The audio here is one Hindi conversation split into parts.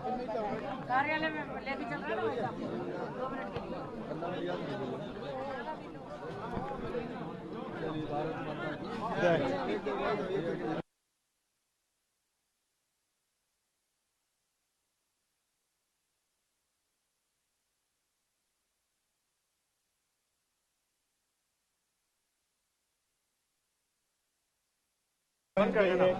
कार्यालय में लेके चल रहे हैं ना 2 मिनट के लिए।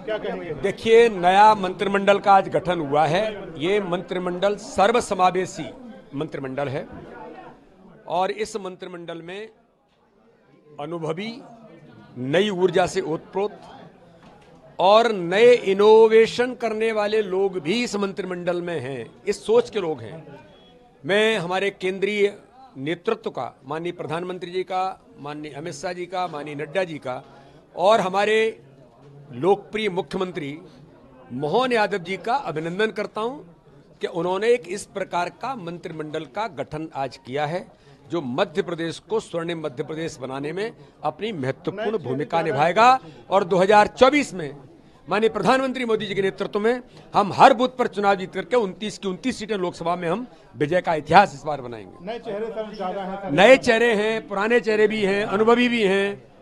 क्या कहेंगे? देखिए, नया मंत्रिमंडल का आज गठन हुआ है। ये मंत्रिमंडल सर्वसमावेशी मंत्रिमंडल है और इस मंत्रिमंडल में अनुभवी, नई ऊर्जा से ओतप्रोत और नए इनोवेशन करने वाले लोग भी इस मंत्रिमंडल में हैं। इस सोच के लोग हैं। मैं हमारे केंद्रीय नेतृत्व का, माननीय प्रधानमंत्री जी का, माननीय अमित शाह जी का, माननीय नड्डा जी का और हमारे लोकप्रिय मुख्यमंत्री मोहन यादव जी का अभिनंदन करता हूं कि उन्होंने एक इस प्रकार का मंत्रिमंडल का गठन आज किया है जो मध्य प्रदेश को स्वर्णिम मध्य प्रदेश बनाने में अपनी महत्वपूर्ण भूमिका निभाएगा और 2024 में माननीय प्रधानमंत्री मोदी जी के नेतृत्व में हम हर बूथ पर चुनाव जीत करके 29 की 29 सीटें लोकसभा में हम विजय का इतिहास इस बार बनाएंगे। नए चेहरे सब ज्यादा हैं, नए चेहरे हैं, पुराने चेहरे भी हैं, अनुभवी भी हैं।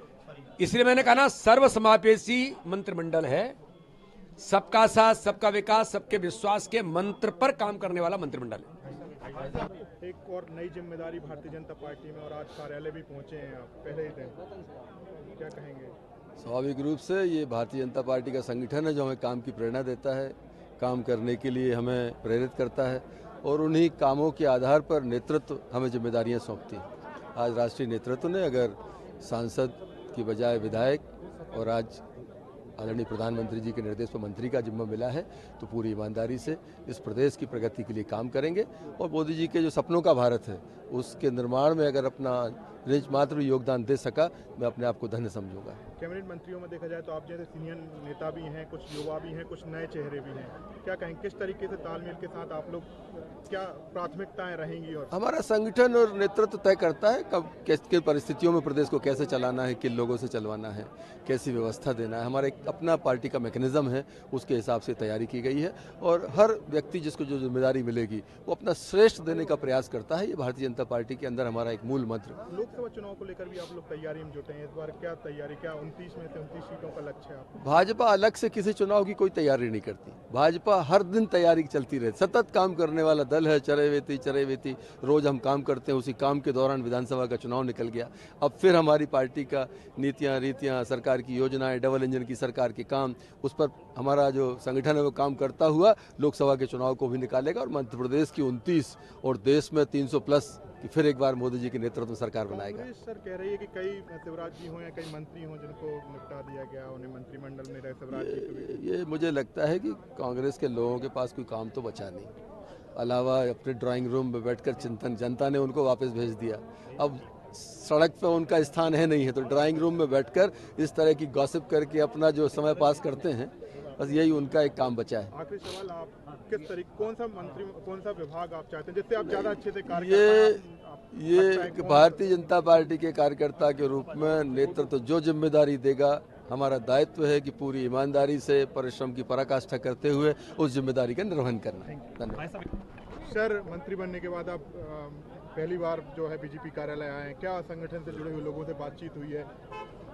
इसलिए मैंने कहा ना, सर्वसमावेशी मंत्रिमंडल है। सबका साथ, सबका विकास, सबके विश्वास के मंत्र पर काम करने वाला मंत्रिमंडल है। एक और नई जिम्मेदारी भारतीय जनता पार्टी में और आज कार्यालय भी पहुंचे हैं आप पहले ही दिन, क्या कहेंगे? स्वाभाविक रूप से ये भारतीय जनता पार्टी का संगठन है जो हमें काम की प्रेरणा देता है, काम करने के लिए हमें प्रेरित करता है और उन्हीं कामों के आधार पर नेतृत्व हमें जिम्मेदारियां सौंपती है। आज राष्ट्रीय नेतृत्व ने अगर सांसद की बजाय विधायक और आज आदरणीय प्रधानमंत्री जी के निर्देश पर मंत्री का जिम्मा मिला है तो पूरी ईमानदारी से इस प्रदेश की प्रगति के लिए काम करेंगे और मोदी जी के जो सपनों का भारत है उसके निर्माण में अगर अपना निज मात्र भी योगदान दे सका, मैं अपने आप को धन्य समझूंगा। कैबिनेट मंत्रियों में देखा जाए तो आप जैसे सीनियर नेता भी हैं, कुछ युवा भी हैं, कुछ नए चेहरे भी हैं, क्या कहेंगे किस तरीके से तालमेल के साथ आप लोग, क्या प्राथमिकताएं रहेंगी? और हमारा संगठन और नेतृत्व तय करता है कब किन परिस्थितियों में प्रदेश को कैसे चलाना है, किन लोगों से चलवाना है, कैसी व्यवस्था देना है। हमारा एक अपना पार्टी का मैकेनिज्म है, उसके हिसाब से तैयारी की गई है और हर व्यक्ति जिसको जो जिम्मेदारी मिलेगी वो अपना श्रेष्ठ देने का प्रयास करता है। ये भारतीय जनता पार्टी के अंदर हमारा एक मूल मंत्र। लोकसभा चुनाव को लेकर भी आप लोग तैयारी में जुटे हैं, इस बार क्या तैयारी, क्या 29 में से 29 सीटों का लक्ष्य है आपको? भाजपा अलग से किसी चुनाव की कोई तैयारी नहीं करती। भाजपा हर दिन तैयारी चलती रहती, सतत काम करने वाला दल है। चरे वेती रोज हम काम करते हैं, उसी काम के दौरान विधानसभा का चुनाव निकल गया। अब फिर हमारी पार्टी का नीतियां, रीतियां, सरकार की योजनाएं, डबल इंजन की सरकार के काम, उस पर हमारा जो संगठन है वो काम करता हुआ लोकसभा के चुनाव को भी निकालेगा और मध्य प्रदेश की 29 और देश में 300 प्लस कि फिर एक बार मोदी जी के नेतृत्व में सरकार बनाएगा। सर कह रही है कि कई शिवराज जी हों या कई मंत्री हों जिनको निपटा दिया गया, उन्हें मंत्रिमंडल में रहे शिवराज जी। ये मुझे लगता है कि कांग्रेस के लोगों के पास कोई काम तो बचा नहीं, अलावा अपने ड्राइंग रूम में बैठकर चिंतन। जनता ने उनको वापस भेज दिया, अब सड़क पे उनका स्थान है नहीं है, तो ड्राइंग रूम में बैठकर इस तरह की गॉसिप करके अपना जो समय पास करते हैं, बस यही उनका एक काम बचा है। आखिरी सवाल, आप किस तरीके, कौन सा मंत्री, कौन सा विभाग आप चाहते हैं जिससे आप ज्यादा अच्छे से कार्य? ये भारतीय जनता पार्टी के कार्यकर्ता के रूप में नेतृत्व जो जिम्मेदारी देगा, हमारा दायित्व है कि पूरी ईमानदारी से परिश्रम की पराकाष्ठा करते हुए उस जिम्मेदारी का निर्वहन करना। धन्यवाद। सर, मंत्री बनने के बाद आप पहली बार जो है बीजेपी कार्यालय आए हैं, क्या संगठन से जुड़े हुए लोगों से बातचीत हुई है?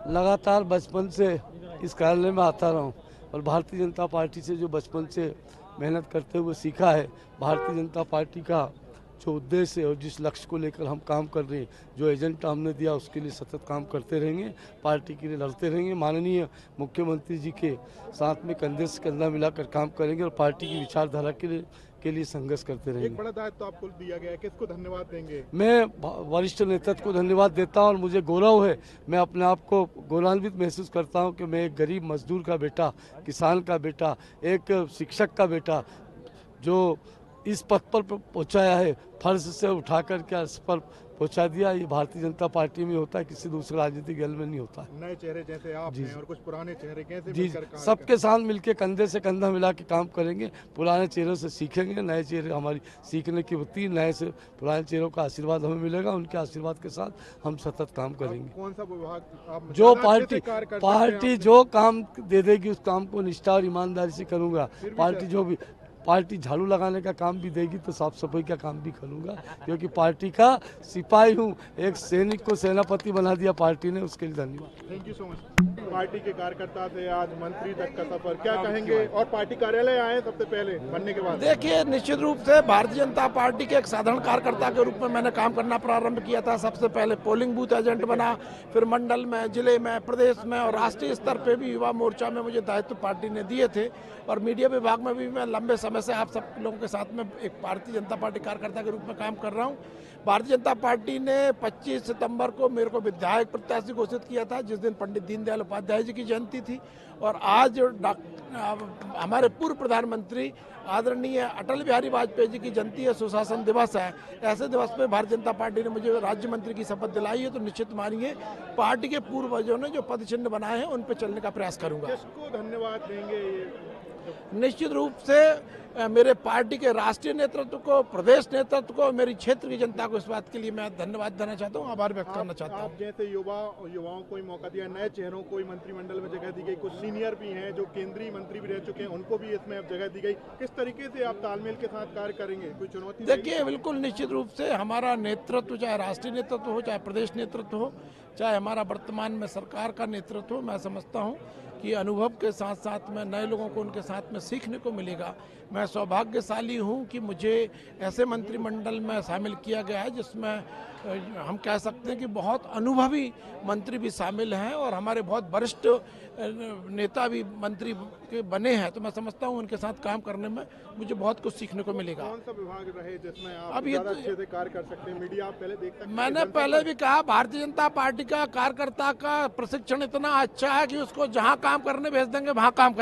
लगातार बचपन से इस कार्यालय में आता रहा हूँ और भारतीय जनता पार्टी से जो बचपन से मेहनत करते हुए सीखा है, भारतीय जनता पार्टी का जो उद्देश्य है और जिस लक्ष्य को लेकर हम काम कर रहे हैं, जो एजेंडा हमने दिया उसके लिए सतत काम करते रहेंगे, पार्टी के लिए लड़ते रहेंगे। माननीय मुख्यमंत्री जी के साथ में कंधे से कंधा मिलाकर काम करेंगे और पार्टी की विचारधारा के लिए संघर्ष करते रहेंगे। एक बड़ा दायित्व तो आपको दिया गया है, किसको धन्यवाद देंगे? मैं वरिष्ठ नेतृत्व को धन्यवाद देता हूं और मुझे गौरव है, मैं अपने आप को गौरवान्वित महसूस करता हूं कि मैं एक गरीब मजदूर का बेटा, किसान का बेटा, एक शिक्षक का बेटा जो इस पद पर पहुंचाया है, फर्ज से उठा करके अर्श पर पहुंचा दिया। ये भारतीय जनता पार्टी में होता है, किसी दूसरे राजनीतिक दल में नहीं होता है। नए चेहरे जैसे आप हैं और कुछ पुराने चेहरे कैसे जी, मिलकर सबके साथ मिलकर कंधे से कंधा मिला के काम करेंगे। पुराने चेहरों से सीखेंगे, नए चेहरे हमारी सीखने की वृत्ति, नए से पुराने चेहरों का आशीर्वाद हमें मिलेगा, उनके आशीर्वाद के साथ हम सतत काम करेंगे। कौन सा विभाग आप जो पार्टी जो काम दे देगी उस काम को निष्ठा और ईमानदारी से करूंगा। पार्टी जो भी पार्टी झाड़ू लगाने का काम भी देगी तो साफ सफाई का काम भी करूँगा, क्योंकि पार्टी का सिपाही हूँ। एक सैनिक को सेनापति बना दिया पार्टी ने, उसके लिए धन्यवाद। Thank you so much. Party के कार्यकर्ता से आज मंत्री तक का सफर, क्या कहेंगे? और पार्टी कार्यालय आए सबसे पहले बनने के बाद? देखिए, निश्चित रूप से भारतीय जनता पार्टी के एक साधारण कार्यकर्ता के रूप में मैंने काम करना प्रारंभ किया था। सबसे पहले पोलिंग बूथ एजेंट बना, फिर मंडल में, जिले में, प्रदेश में और राष्ट्रीय स्तर पे भी युवा मोर्चा में मुझे दायित्व पार्टी ने दिए थे। और मीडिया विभाग में भी मैं लंबे समय से आप सब लोगों के साथ में एक भारतीय जनता पार्टी कार्यकर्ता के रूप में काम कर रहा हूँ। भारतीय जनता पार्टी ने 25 सितंबर को मेरे को विधायक प्रत्याशी घोषित किया था, जिस दिन पंडित दीनदयाल उपाध्याय जी की जयंती थी। और आज हमारे पूर्व प्रधानमंत्री आदरणीय अटल बिहारी वाजपेयी जी की जयंती है, सुशासन दिवस है। ऐसे दिवस पे भारतीय जनता पार्टी ने मुझे राज्य मंत्री की शपथ दिलाई है, तो निश्चित मानिए पार्टी के पूर्वजों ने जो पद चिन्ह बनाए हैं उन पर चलने का प्रयास करूंगा। किसको धन्यवाद देंगे? निश्चित रूप से मेरे पार्टी के राष्ट्रीय नेतृत्व को, प्रदेश नेतृत्व को, मेरी क्षेत्र की जनता को इस बात के लिए मैं धन्यवाद देना चाहता हूँ, आभार व्यक्त करना चाहता हूँ। आप जैसे युवाओं को मौका दिया, नए चेहरों को मंत्रिमंडल में जगह दी गई, कुछ सीनियर भी हैं जो केंद्रीय मंत्री भी रह चुके हैं, उनको भी इसमें अब जगह दी गई। किस तरीके से आप तालमेल के साथ कार्य करेंगे? कोई चुनौती? देखिए, बिल्कुल निश्चित रूप से हमारा नेतृत्व, चाहे राष्ट्रीय नेतृत्व हो, चाहे प्रदेश नेतृत्व हो, चाहे हमारा वर्तमान में सरकार का नेतृत्व हो, मैं समझता हूँ कि अनुभव के साथ साथ में नए लोगों को उनके साथ में सीखने को मिलेगा। मैं सौभाग्यशाली हूं कि मुझे ऐसे मंत्रिमंडल में शामिल किया गया है जिसमें हम कह सकते हैं कि बहुत अनुभवी मंत्री भी शामिल हैं और हमारे बहुत वरिष्ठ नेता भी मंत्री के बने हैं। तो मैं समझता हूं उनके साथ काम करने में मुझे बहुत कुछ सीखने को मिलेगा। कौन सा विभाग रहे जिसमें आप अब ये ज़्यादा अच्छे से कार्य कर सकते हैं? मीडिया आप पहले देख सकते हैं। मैंने पहले भी कहा, भारतीय जनता पार्टी का कार्यकर्ता का प्रशिक्षण इतना अच्छा है कि उसको जहां काम करने भेज देंगे वहां काम